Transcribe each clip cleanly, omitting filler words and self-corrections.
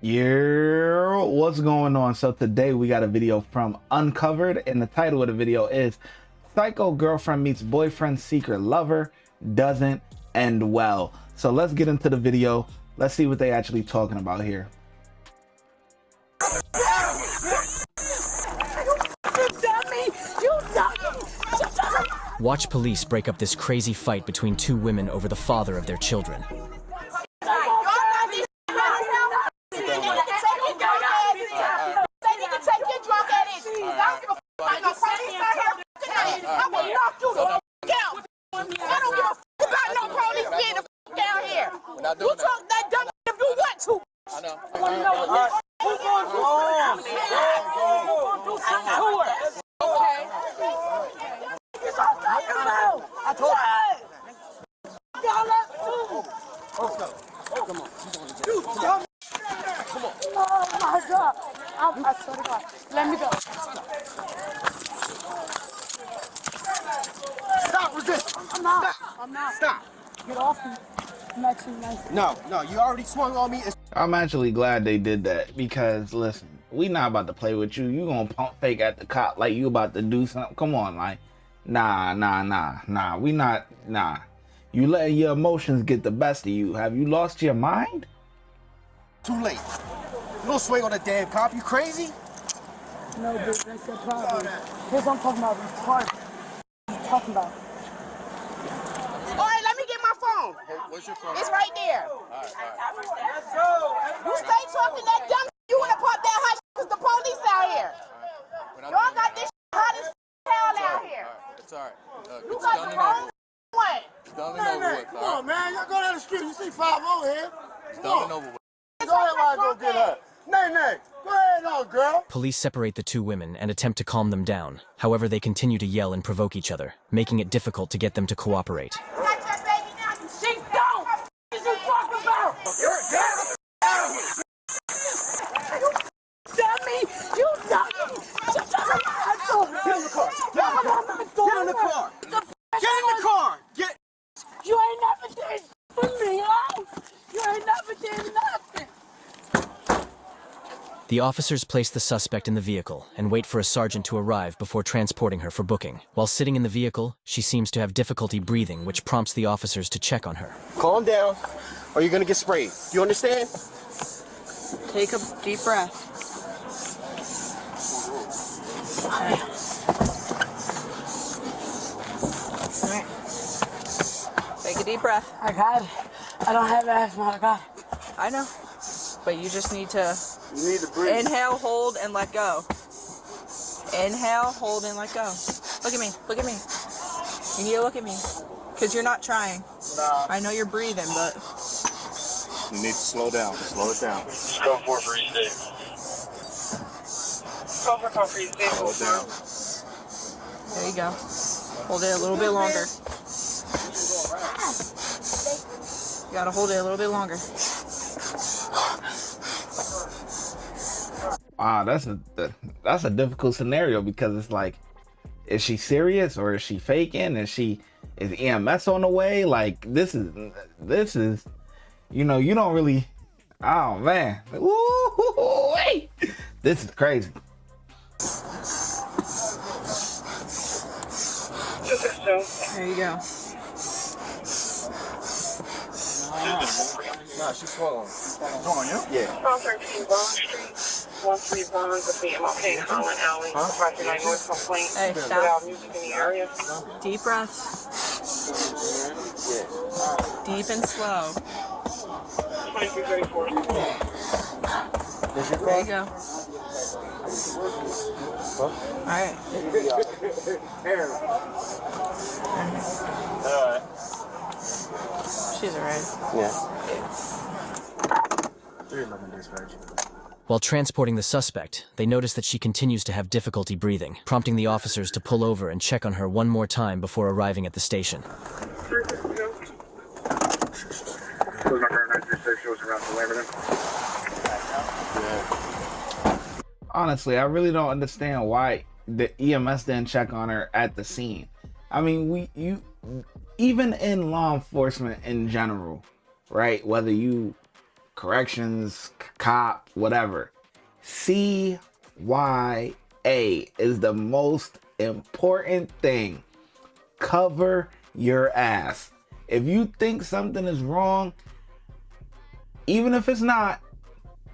Yeah, what's going on? So today we got a video from Uncovered, and the title of the video is Psycho Girlfriend Meets Boyfriend Secret Lover Doesn't End Well. So let's get into the video. Let's see what they actually talking about here. Watch police break up this crazy fight between two women over the father of their children. Oh my God! I swear to God, let me go. Stop resisting. I'm not. Stop. I'm not. Stop. Get off me. I'm actually nice. No, you already swung on me. I'm actually glad they did that because listen, we not about to play with you. You gonna pump fake at the cop like you about to do something. Come on, like, nah. We not, nah. You letting your emotions get the best of you. Have you lost your mind? Too late. You don't swing on a damn cop. You crazy? No, bitch, that's your problem. Here's what I'm talking about. Retarded. What are you talking about? All right, let me get my phone. What's your phone? It's right there. All right. Let's go. You stay talking that dumb you wanna pop that hot because the police out here. Y'all got this hot as hell out here. It's all right. You got the wrong one. It's done and over with. Come on, man. You go down the street. You see 5 over here. It's done and over with. Go ahead while I go get her. Nay. Go ahead on, girl. Police separate the two women and attempt to calm them down. However, they continue to yell and provoke each other, making it difficult to get them to cooperate. You got your baby now. She don't. What is you talking about? You're dumb. Dummy. You dummy. Get in the car. Get in the car. Get in the car. Get. You ain't never did for me, huh? You ain't never did nothing. The officers place the suspect in the vehicle and wait for a sergeant to arrive before transporting her for booking. While sitting in the vehicle, she seems to have difficulty breathing, which prompts the officers to check on her. Calm down, or you're gonna get sprayed. You understand? Take a deep breath. All right. Take a deep breath. I got it. I don't have asthma. I got it. I know. But you just need to breathe. inhale, hold, and let go. Inhale, hold, and let go. Look at me. Look at me. You need to look at me. Because you're not trying. Nah. I know you're breathing, but... You need to slow down. Slow it down. Just go for free state. Go for free state. Slow it down. There you go. Hold it a little bit longer. You gotta hold it a little bit longer. Wow, that's a difficult scenario because it's like, is she serious or is she faking? Is EMS on the way? Like this is, you know, you don't really. Oh man, ooh, wait, this is crazy. There you go. Nah, she swung on. Swung on you? Yeah. 1213 Bond Street, 13 Bond with me, MLK, Holland Alley, Project 9 North Complaint, Hey, without stop. music in the area. Deep breaths. Deep and slow. 2334. There you go. Alright. Alright. She's alright. Yeah. 311 dispatch. While transporting the suspect, they notice that she continues to have difficulty breathing, prompting the officers to pull over and check on her one more time before arriving at the station. Honestly, I really don't understand why the EMS didn't check on her at the scene. I mean, even in law enforcement in general, right? Whether you corrections, cop, whatever. CYA is the most important thing. Cover your ass. If you think something is wrong, even if it's not,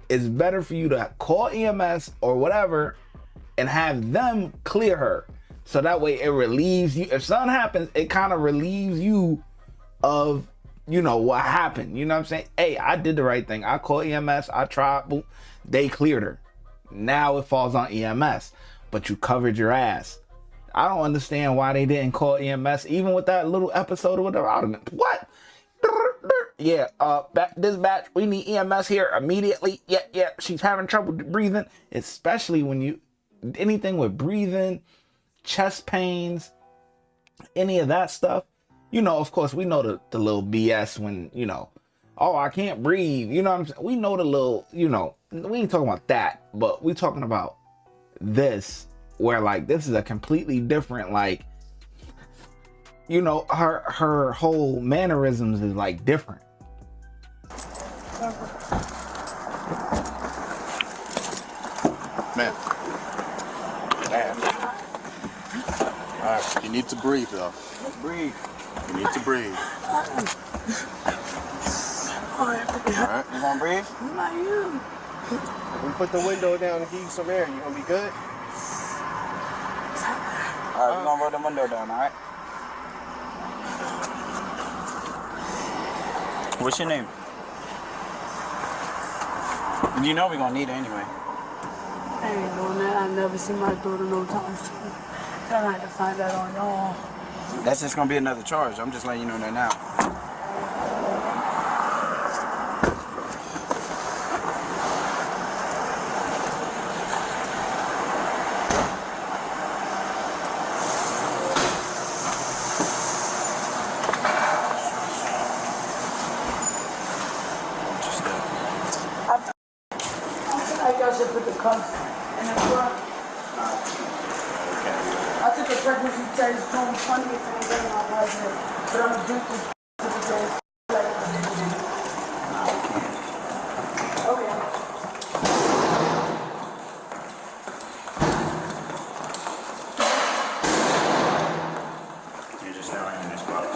it's better for you to call EMS or whatever and have them clear her. So that way it relieves you. If something happens, it kind of relieves you of, you know, what happened. You know what I'm saying? Hey, I did the right thing. I called EMS. I tried. Boom. They cleared her. Now it falls on EMS. But you covered your ass. I don't understand why they didn't call EMS, even with that little episode or whatever. What? Yeah, dispatch, we need EMS here immediately. Yeah, she's having trouble breathing. Especially when anything with breathing, chest pains, any of that stuff. You know, of course, we know the little BS when, you know, oh, I can't breathe. You know what I'm saying? We know the little, you know, we ain't talking about that, but we talking about this, where like this is a completely different, like, you know, her whole mannerisms is like different. Man. All right, you need to breathe, though. Breathe. You need to breathe. All right, you gonna breathe? Not you. If we put the window down and give you some air, you gonna be good? All right, we're gonna roll the window down, all right? What's your name? You know we're gonna need it anyway. I ain't doing that. I never seen my daughter no time soon. I had to find that on y'all. That's just gonna be another charge. I'm just letting you know that now. I think I should put the cuffs in the front. I took a pregnancy test, doing 20 if anything on my head, but I'm drinking today. Okay. You're just not in this box.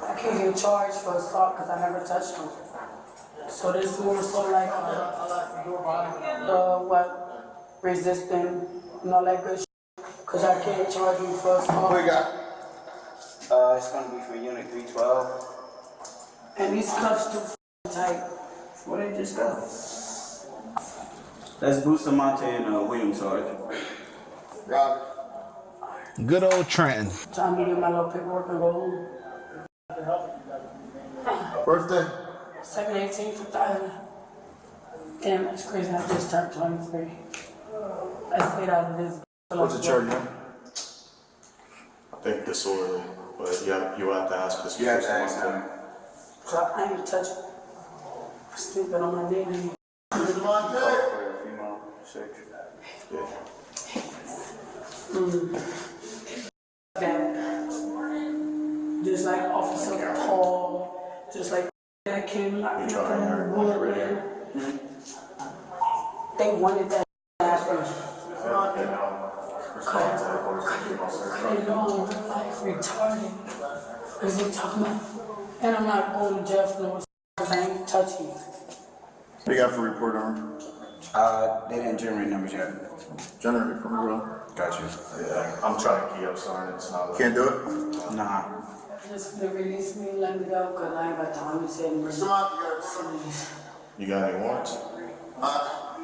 I can't get charged for assault because I never touched him. So this is more so like what, resisting and all that good shit. Because I can't charge you for assault. What you got? It's gonna be for Unit 312. And these cuffs too tight. Where they just go? That's Bustamante and William Sarge. Rob. Good old Trenton. Time to get my little paperwork and go home. Birthday? 7/18/2000. Damn, that's crazy. I just turned 23. I stayed out of this. What's the charge now? I think disorderly, but yeah, you have to ask this. You have to ask him. So I ain't touching. Sleeping on my knee. Call for a female search. That. Just like Officer Paul, just like that came like they wanted that to happen. They know I'm real life retarded. Because they talking about, and I'm not going to jail for no because I ain't touching you. What do you got for report on? They didn't generate numbers yet. Generate from the room. Got you. Yeah, I'm trying to key up something. It's not. Can't do it? Nah. Just to release me and let me go because I ain't got time to say anything. You got any warrants?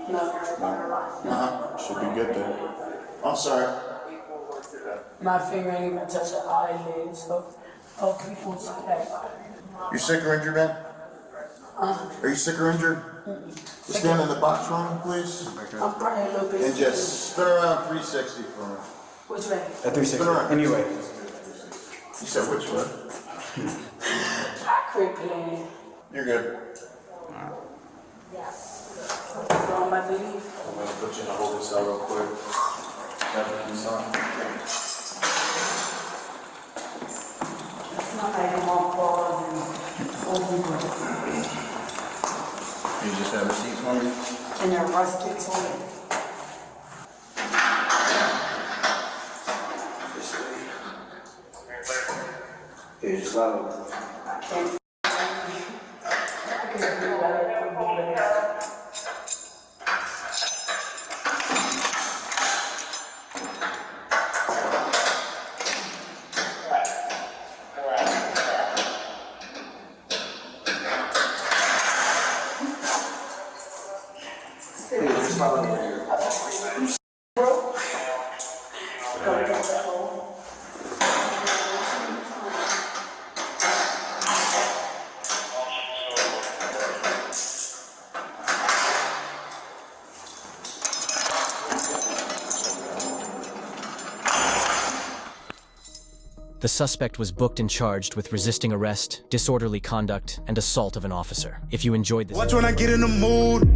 No. Should be good then. I'm sorry. My finger ain't even touch the eyelid, so hopefully you won't see that. You sick or injured, man? Are you sick or injured? Stand in the box for me, please. I'm probably a little bit. And just spin around 360 for me. Which way? At 360. Anyway. You said which way? I quit playing. You're good. So I'm about to leave. I'm gonna put you in a holding cell real quick. It's not like I'm on pause and You just have receipts for me? And they're rusted too. Here's your slide. The suspect was booked and charged with resisting arrest, disorderly conduct, and assault of an officer. If you enjoyed this— Watch when I get in the mood.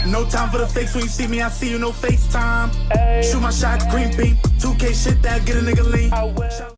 No time for the fakes. When you see me, I see you, no FaceTime. Shoot my shot, green beam. 2K shit that get a nigga lean.